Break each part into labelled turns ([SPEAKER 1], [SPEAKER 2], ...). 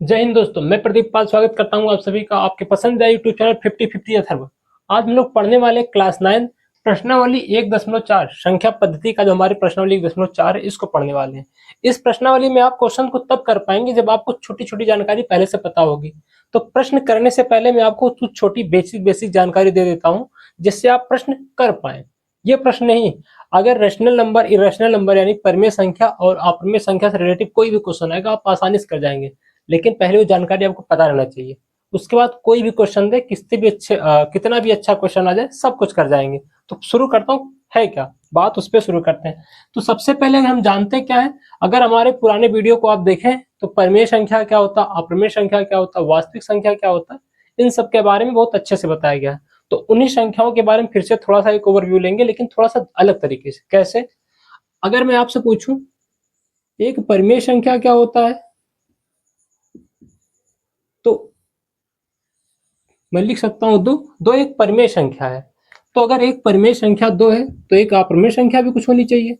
[SPEAKER 1] जय हिंद दोस्तों, मैं प्रदीप पाल स्वागत करता हूं आप सभी का आपके पसंदीदा यूट्यूब चैनल 50-50 अथर्व। आज हम लोग पढ़ने वाले क्लास 9 प्रश्नावली 1.4 संख्या पद्धति का जो हमारी प्रश्नावली 1.4 है इसको पढ़ने वाले हैं। इस प्रश्नावली में आप क्वेश्चन को तब कर पाएंगे जब आपको छोटी छोटी जानकारी पहले से पता होगी। तो प्रश्न करने से पहले मैं आपको कुछ छोटी बेसिक जानकारी दे देता हूँ जिससे आप प्रश्न कर पाए। ये प्रश्न नहीं, अगर रेशनल नंबर, इरेशनल नंबर यानी परिमेय संख्या और अपरिमेय संख्या से रिलेटिव कोई भी क्वेश्चन आएगा आप आसानी से कर जाएंगे, लेकिन पहले वो जानकारी आपको पता रहना चाहिए। उसके बाद कोई भी क्वेश्चन दे, किससे भी कितना भी अच्छा क्वेश्चन आ जाए, सब कुछ कर जाएंगे। तो शुरू करता हूँ, है क्या बात, उस पर शुरू करते हैं। तो सबसे पहले हम जानते क्या है, अगर हमारे पुराने वीडियो को आप देखें तो परिमेय संख्या क्या होता, अपरिमेय संख्या क्या होता, वास्तविक संख्या क्या होता, इन सब के बारे में बहुत अच्छे से बताया गया है। तो उन्हीं संख्याओं के बारे में फिर से थोड़ा सा एक ओवरव्यू लेंगे, लेकिन थोड़ा सा अलग तरीके से। कैसे? अगर मैं आपसे पूछूं एक परिमेय संख्या क्या होता है, तो मैं लिख सकता हूं दो। दो एक परिमेय संख्या है। तो अगर एक परिमेय संख्या दो है तो एक अपरिमेय संख्या भी कुछ होनी चाहिए।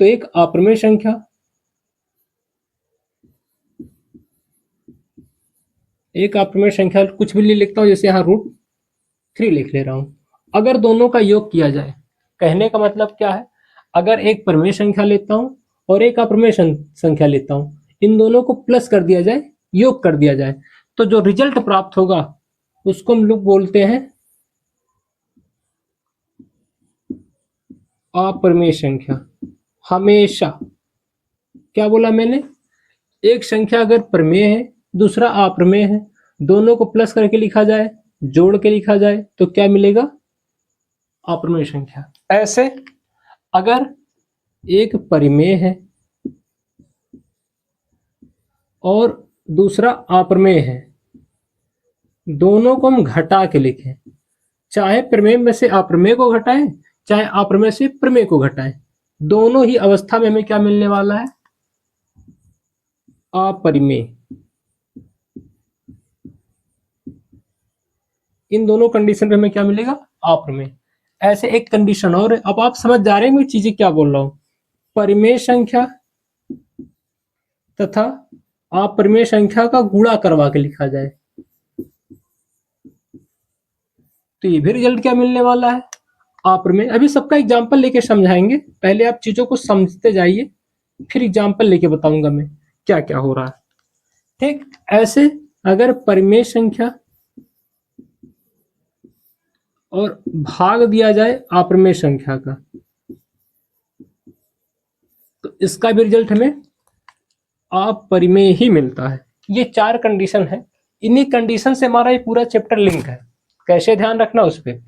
[SPEAKER 1] तो एक अपरिमेय संख्या, एक अपरिमेय संख्या कुछ भी लिखता हूं, जैसे यहां √3 लिख ले रहा हूं। अगर दोनों का योग किया जाए, कहने का मतलब क्या है, अगर एक परिमेय संख्या लेता हूं और एक अपरिमेय संख्या लेता हूं, इन दोनों को प्लस कर दिया जाए, योग कर दिया जाए, तो जो रिजल्ट प्राप्त होगा उसको हम लोग बोलते हैं अपरिमेय संख्या। हमेशा, क्या बोला मैंने, एक संख्या अगर प्रमेय है दूसरा अप्रमेय है, दोनों को प्लस करके लिखा जाए, जोड़ के लिखा जाए, तो क्या मिलेगा, अप्रमेय संख्या। ऐसे अगर एक परिमेय है और दूसरा अप्रमेय है, दोनों को हम घटा के लिखें, चाहे प्रमेय में से अप्रमेय को घटाएं चाहे अप्रमेय से प्रमेय को घटाएं, दोनों ही अवस्था में हमें क्या मिलने वाला है, अपरिमेय। इन दोनों कंडीशन में हमें क्या मिलेगा, अप्रमेय। ऐसे एक कंडीशन और है, अब आप समझ जा रहे हैं मैं चीजें क्या बोल रहा हूं। परिमेय संख्या तथा अपरिमेय संख्या का गुणा करवा के लिखा जाए तो ये भी रिजल्ट क्या मिलने वाला है, अपरिमेय। अभी सबका एग्जाम्पल लेके समझाएंगे, पहले आप चीजों को समझते जाइए, फिर एग्जाम्पल लेके बताऊंगा मैं क्या क्या हो रहा है। ठीक, ऐसे अगर परिमेय संख्या और भाग दिया जाए अपरिमेय संख्या का, तो इसका भी रिजल्ट हमें अपरिमेय ही मिलता है। ये चार कंडीशन है, इन्हीं कंडीशन से हमारा ये पूरा चैप्टर लिंक है। कैसे ध्यान रखना उस पर,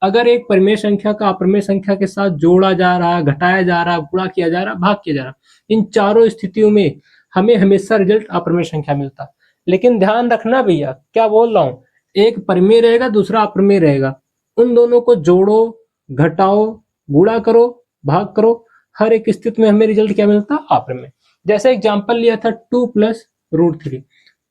[SPEAKER 1] अगर एक परिमेय संख्या का अपरिमेय संख्या के साथ जोड़ा जा रहा, घटाया जा रहा, गुणा किया जा रहा, भाग किया जा रहा, इन चारों स्थितियों में हमें हमेशा रिजल्ट अपरिमेय संख्या मिलता। लेकिन ध्यान रखना भैया, क्या बोल रहा हूँ, एक परिमेय रहेगा दूसरा अपरिमेय रहेगा, उन दोनों को जोड़ो, घटाओ, गुणा करो, भाग करो, हर एक स्थिति में हमें रिजल्ट क्या मिलता, अपरिमेय। जैसे एग्जाम्पल लिया था 2 + √3।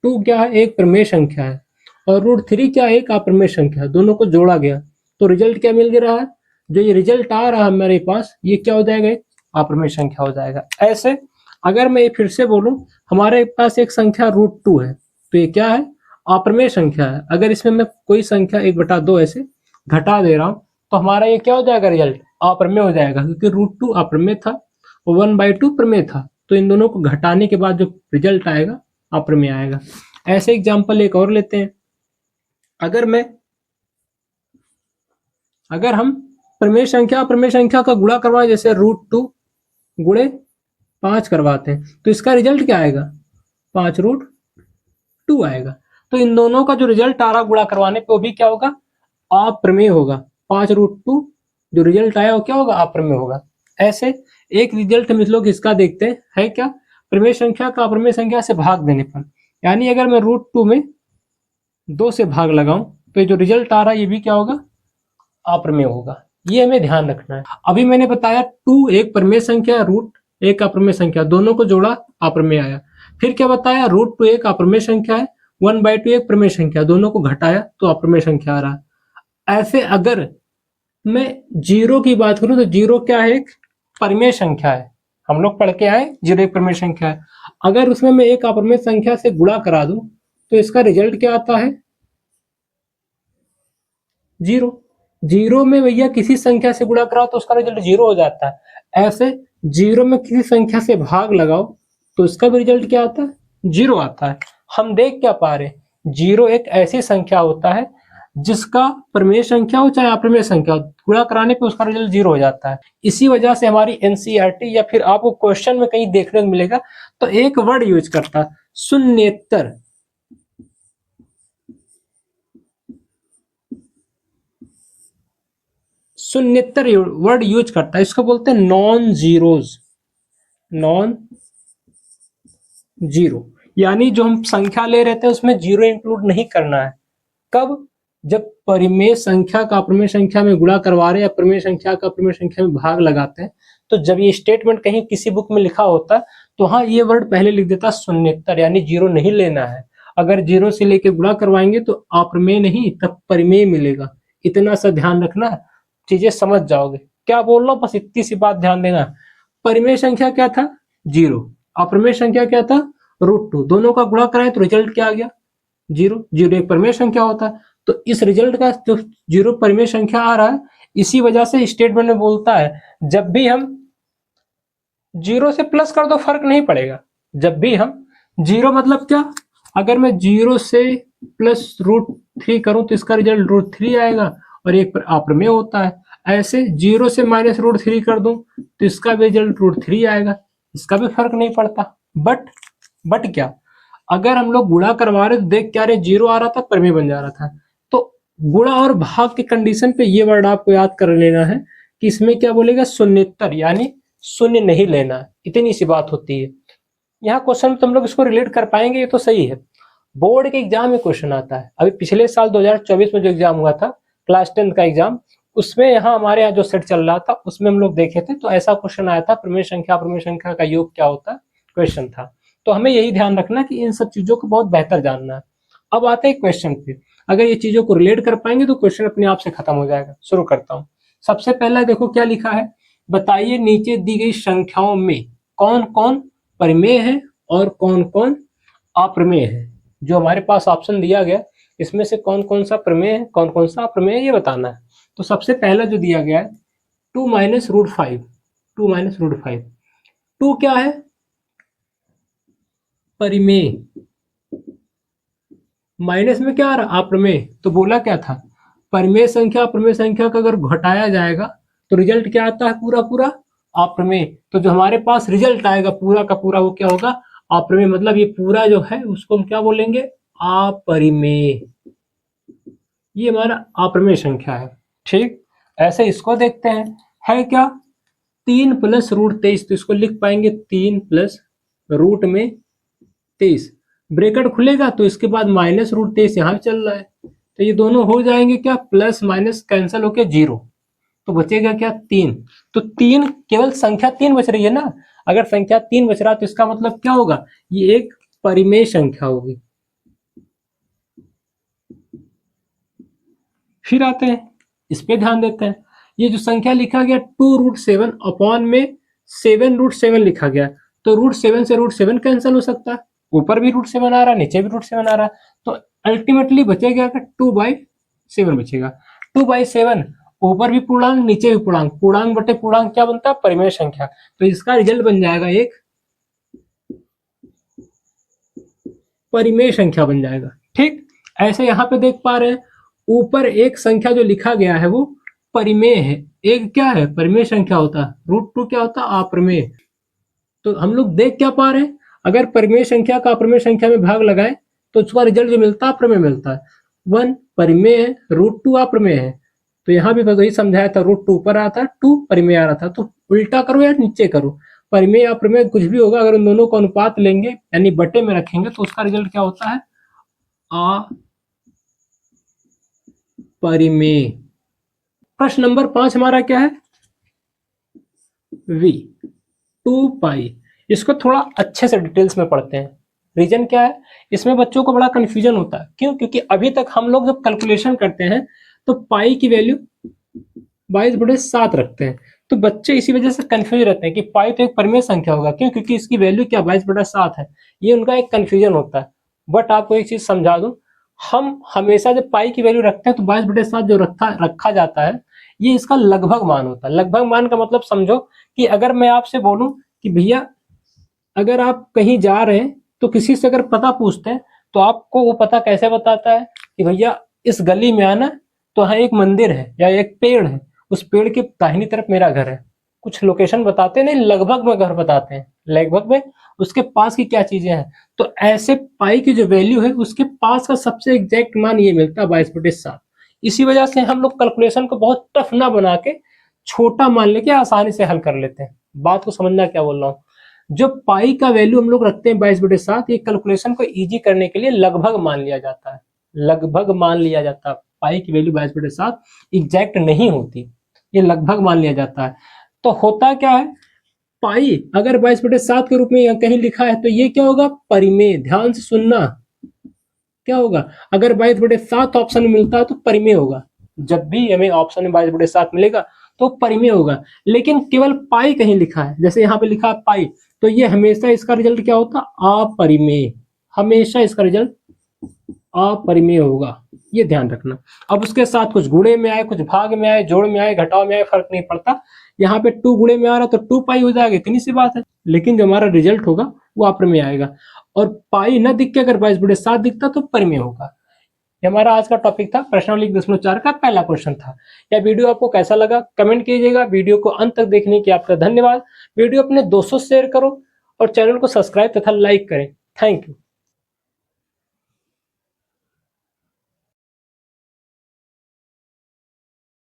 [SPEAKER 1] 2 क्या है, एक परिमेय संख्या है, और √3 क्या है, एक अपरिमेय संख्या है, दोनों को जोड़ा गया तो रिजल्ट क्या मिल रहा है, जो ये रिजल्ट आ रहा है मेरे पास, ये क्या हो जाएगा, एक अपरिमेय संख्या हो जाएगा। ऐसे अगर मैं फिर से बोलूं, हमारे पास एक संख्या √2 है, तो ये क्या है, अपरिमेय संख्या है। अगर इसमें मैं कोई संख्या 1/2 ऐसे घटा दे रहा हूं तो हमारा ये क्या हो जाएगा, रिजल्ट अपरिमेय हो जाएगा, क्योंकि √2 अपरिमेय था और 1/2 प्रमेय था, तो इन दोनों को घटाने के बाद जो रिजल्ट आएगा अपरिमेय आएगा। ऐसे एग्जाम्पल एक और लेते हैं, अगर हम प्रमेय संख्या का गुणा करवाएं, जैसे √2 गुणे 5 करवाते हैं, तो इसका रिजल्ट क्या आएगा, 5√2 आएगा। तो इन दोनों का जो रिजल्ट आ रहा गुणा करवाने पे, वो भी क्या होगा, अप्रमेय होगा। 5√2 जो रिजल्ट आया वो क्या होगा, अप्रमेय होगा। ऐसे एक रिजल्ट हम इस लोग इसका देखते हैं, है क्या, प्रमेय संख्या का अप्रमेय संख्या से भाग देने पर, यानी अगर मैं √2 में 2 से भाग लगाऊं तो जो रिजल्ट आ रहा है ये भी क्या होगा, अप्रमेय होगा। ये हमें ध्यान रखना है। अभी मैंने बताया 2 एक प्रमेय संख्या, रूट एक अप्रमेय संख्या, दोनों को जोड़ा अप्रमेय आया। फिर क्या बताया, √2 एक अप्रमेय संख्या है, 1/2 एक प्रमेय संख्या, दोनों को घटाया तो अप्रमेय संख्या आ रहा है। ऐसे अगर मैं 0 की बात करूं तो 0 क्या है, एक परिमेय संख्या है, हम लोग पढ़ के आए 0 एक परिमेय संख्या है। अगर उसमें मैं एक अपरिमेय संख्या से गुणा करा दूं तो इसका रिजल्ट क्या आता है? 0। 0 में भैया किसी संख्या से गुणा कराओ तो उसका रिजल्ट 0 हो जाता है। ऐसे 0 में किसी संख्या से भाग लगाओ तो इसका भी रिजल्ट क्या आता है? 0 आता है। हम देख क्या पा रहे हैं? 0 एक ऐसी संख्या होता है जिसका परिमेय संख्या हो चाहे अप्रमेय संख्या हो, गुणा कराने पे उसका रिजल्ट 0 हो जाता है। इसी वजह से हमारी एनसीईआरटी या फिर आपको क्वेश्चन में कहीं देखने को मिलेगा तो एक वर्ड यूज करता है, शून्येतर। शून्येतर वर्ड यूज करता है, इसको बोलते हैं नॉन जीरोज। नॉन जीरो यानी जो हम संख्या ले रहे थे उसमें जीरो इंक्लूड नहीं करना है। कब? जब परिमेय संख्या का अप्रमेय संख्या में गुणा करवा रहे हैं या परिमेय संख्या का अप्रमेय संख्या में भाग लगाते हैं, तो जब ये स्टेटमेंट कहीं किसी बुक में लिखा होता तो हाँ ये वर्ड पहले लिख देता शून्येतर, यानी जीरो नहीं लेना है। अगर जीरो से लेके गुणा करवाएंगे तो अप्रमेय नहीं तब परिमेय मिलेगा। इतना सा ध्यान रखना, चीजें समझ जाओगे। क्या बोल रहा हूँ बस इतनी सी बात ध्यान देना। परिमेय संख्या क्या था? 0। अप्रमेय संख्या क्या था? √2। दोनों का गुणा कराएं तो रिजल्ट क्या आ गया? 0। 0 एक परिमेय संख्या होता है, तो इस रिजल्ट का जो 0 परिमेय संख्या आ रहा है, इसी वजह से स्टेटमेंट में बोलता है जब भी हम 0 से प्लस कर दो फर्क नहीं पड़ेगा। जब भी हम 0 मतलब क्या? अगर मैं 0 से प्लस √3 करूं तो इसका रिजल्ट √3 आएगा और एक पर अप्रमेय होता है। ऐसे 0 से माइनस √3 कर दूं तो इसका भी रिजल्ट √3 आएगा, इसका भी फर्क नहीं पड़ता। बट क्या, अगर हम लोग गुणा करवा रहे तो देख क्या रहे, 0 आ रहा था, परिमेय बन जा रहा था। तो गुणा और भाग के कंडीशन पे ये वर्ड आपको याद कर लेना है कि इसमें क्या बोलेगा? शून्येतर, यानी शून्य नहीं लेना। इतनी सी बात होती है। यहाँ क्वेश्चन तुम लोग इसको रिलेट कर पाएंगे, ये तो सही है। बोर्ड के एग्जाम में क्वेश्चन आता है। अभी पिछले साल 2024 में जो एग्जाम हुआ था, क्लास 10 का एग्जाम, उसमें यहाँ हमारे यहाँ जो सेट चल रहा था उसमें हम लोग देखे थे, तो ऐसा क्वेश्चन आया था, परिमेय संख्या अप्रमेय संख्या का योग क्या होता है, क्वेश्चन था। तो हमें यही ध्यान रखना कि इन सब चीजों को बहुत बेहतर जानना है। अब आते हैं क्वेश्चन पे। अगर ये चीजों को रिलेट कर पाएंगे तो क्वेश्चन अपने आप से खत्म हो जाएगा। शुरू करता हूँ। सबसे पहला देखो क्या लिखा है, बताइए नीचे दी गई संख्याओं में कौन कौन परिमेय है और कौन कौन अप्रमेय है। जो हमारे पास ऑप्शन दिया गया इसमें से कौन कौन सा प्रमेय है कौन कौन सा अप्रमेय है ये बताना है। तो सबसे पहला जो दिया गया है 2 - √5। 2 - √5, 2 क्या है? परिमेय। माइनस में क्या आ रहा? अप्रमेय। तो बोला क्या था? परिमेय संख्या अप्रमेय संख्या का अगर घटाया जाएगा तो रिजल्ट क्या आता है? पूरा पूरा अप्रमेय। तो जो हमारे पास रिजल्ट आएगा पूरा का पूरा वो क्या होगा? अप्रमेय। मतलब ये पूरा जो है उसको हम क्या बोलेंगे? अपरिमेय। ये हमारा अप्रमेय संख्या है। ठीक, ऐसे इसको देखते हैं। है क्या? 3 + √23, तो इसको लिख पाएंगे 3 + √23। ब्रैकेट खुलेगा तो इसके बाद -√23 यहाँ चल रहा है, तो ये दोनों हो जाएंगे क्या? प्लस माइनस कैंसिल होके 0, तो बचेगा क्या? 3। तो 3, केवल संख्या 3 बच रही है ना। अगर संख्या 3 बच रहा है तो इसका मतलब क्या होगा? ये एक परिमेय संख्या होगी। फिर आते हैं, इस पे ध्यान देते हैं। ये जो संख्या लिखा गया 2√7 अपॉन में 7√7 लिखा गया, तो √7 से √7 कैंसिल हो सकता है। ऊपर भी √7 आ रहा है, नीचे भी √7 आ रहा है, तो अल्टीमेटली बचेगा क्या? 2/7 बचेगा। 2/7, ऊपर भी पूर्णांक नीचे भी पूर्णांक, पूर्णांक बटे पूर्णांक क्या बनता है? परिमेय संख्या। तो इसका रिजल्ट बन जाएगा एक परिमेय संख्या बन जाएगा। ठीक, ऐसे यहाँ पे देख पा रहे हैं ऊपर एक संख्या जो लिखा गया है वो परिमेय है, एक क्या है? परिमेय संख्या होता है। √2 क्या होता है? अप्रमेय। तो हम लोग देख क्या पा रहे हैं? अगर परिमेय संख्या का अप्रमेय संख्या में भाग लगाएं तो उसका रिजल्ट जो मिलता है अप्रमेय मिलता है। 1 परिमेय है, √2 अप्रमेय है। तो यहाँ भी बस वही समझाया था, √2 ऊपर आता है, 2 परिमेय आ रहा था। तो उल्टा करो या नीचे करो, परिमेय अप्रमेय कुछ भी होगा, अगर उन दोनों को अनुपात लेंगे यानी बटे में रखेंगे तो उसका रिजल्ट क्या होता है? अपरिमेय। प्रश्न नंबर 5 हमारा क्या है? v 2π। इसको थोड़ा अच्छे से डिटेल्स में पढ़ते हैं। रीजन क्या है? इसमें बच्चों को बड़ा कंफ्यूजन होता है। क्यों? क्योंकि अभी तक हम लोग जब कैलकुलेशन करते हैं तो पाई की वैल्यू 22/7 रखते हैं। तो बच्चे इसी वजह से कंफ्यूज रहते हैं कि पाई तो एक परिमेय संख्या होगा, क्यों? क्योंकि इसकी वैल्यू क्या 22/7 है। ये उनका एक कंफ्यूजन होता है। बट आपको एक चीज समझा दूं, हम हमेशा जब पाई की वैल्यू रखते हैं तो 22/7 जो रखा जाता है, ये इसका लगभग मान होता है। लगभग मान का मतलब समझो कि अगर मैं आपसे बोलूं कि भैया अगर आप कहीं जा रहे हैं तो किसी से अगर पता पूछते हैं तो आपको वो पता कैसे बताता है कि भैया इस गली में आना, तो यहाँ एक मंदिर है या एक पेड़ है, उस पेड़ के दाहिनी तरफ मेरा घर है। कुछ लोकेशन बताते नहीं, लगभग में घर बताते हैं, लगभग में उसके पास की क्या चीजें हैं। तो ऐसे पाई की जो वैल्यू है उसके पास का सबसे एग्जैक्ट मान ये मिलता है 22/7। इसी वजह से हम लोग कैलकुलेशन को बहुत टफ ना बना के छोटा मान लेके आसानी से हल कर लेते हैं। बात को समझना क्या बोल रहा हूँ। जो पाई का वैल्यू हम लोग रखते हैं 22/7, ये कैलकुलेशन को इजी करने के लिए लगभग मान लिया जाता है। लगभग मान लिया जाता है। पाई की वैल्यू 22/7 एग्जैक्ट नहीं होती, ये लगभग मान लिया जाता है। तो होता क्या है, पाई अगर 22/7 के रूप में यहाँ कहीं लिखा है तो ये क्या होगा, परिमेय। ध्यान से सुनना, क्या होगा, अगर 22/7 ऑप्शन में मिलता है तो परिमेय होगा। जब भी हमें ऑप्शन में 22/7 मिलेगा तो परिमेय होगा। लेकिन केवल पाई कहीं लिखा है, जैसे यहाँ पे लिखा है पाई, तो ये हमेशा इसका रिजल्ट क्या होता है, अपरिमेय। हमेशा इसका रिजल्ट अपरिमेय होगा, ये ध्यान रखना। अब उसके साथ कुछ गुणे में आए, कुछ भाग में आए, जोड़ में आए, घटाव में आए, फर्क नहीं पड़ता। यहाँ पे 2 गुणे में आ रहा तो 2 पाई हो जाएगा, इतनी सी बात है। लेकिन जो हमारा रिजल्ट होगा वो अपरिमेय आएगा। और पाई न दिख के अगर 22/7 दिखता तो परिमेय होगा। ये हमारा आज का टॉपिक था, प्रश्नावली 1.4 का पहला क्वेश्चन था। यह वीडियो आपको कैसा लगा कमेंट कीजिएगा। वीडियो को अंत तक देखने के आपका धन्यवाद। वीडियो अपने दोस्तों से शेयर करो और चैनल को सब्सक्राइब तथा लाइक करें। Thank you.